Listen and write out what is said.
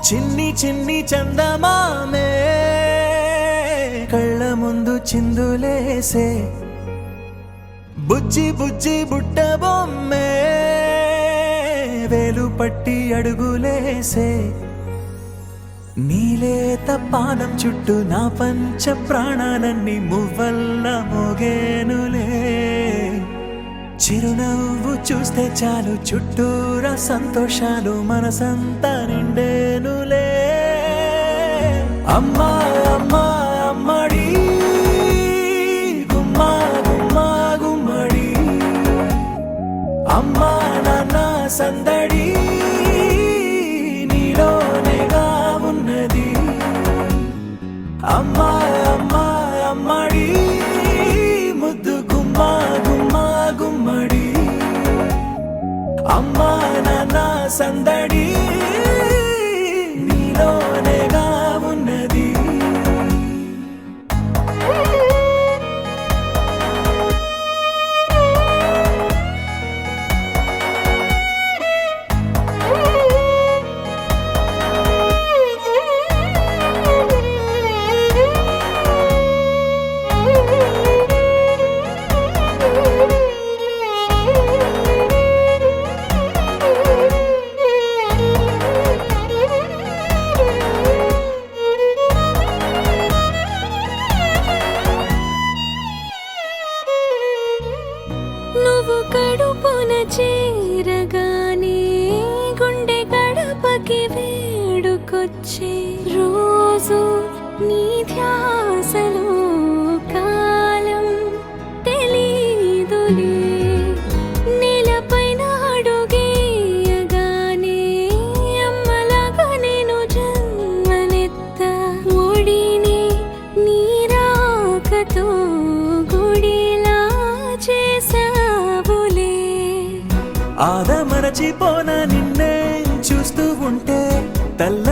చిన్ని చిన్ని చందమామే కళ్ళ ముందు చిందులేసే బుజ్జి బుజ్జి బుట్ట బొమ్మే వేలు పట్టి అడుగులేసే నీలేత పానం చుట్టూ నా పంచ ప్రాణాలన్నీ మువ్వల్ల మోగేనులే చిరునవ్వు చూస్తే చాలు చుట్టూరా సంతోషాలు మనసంతా నిండేనులే అమ్మా అమ్మా అమ్మడి గుమ్మా గుమ్మా గుమ్మడి అమ్మా నాన్న సందడి నీలోనేగా ఉన్నది అమ్మా అమ్మా అమ్మడి ముద్దు గుమ్మా గుమ్మా గుమ్మడి అమ్మా నాన్న సందడి నీలోనేగా ఉన్నది నువ్వు కడుపున చేరగానే గుండె గడపకి వేడుకొచ్చే రోజు నీ ధ్యాసలో కాలం తెలీదులే నేలపైన అడుగేయగానే అమ్మలాగా నేను జన్మనెత్త ఒడిని నీ రాకతో గుడిలా చేసావులే ఆదమరచిపోన నిన్నే చూస్తూ ఉంటే తల్ల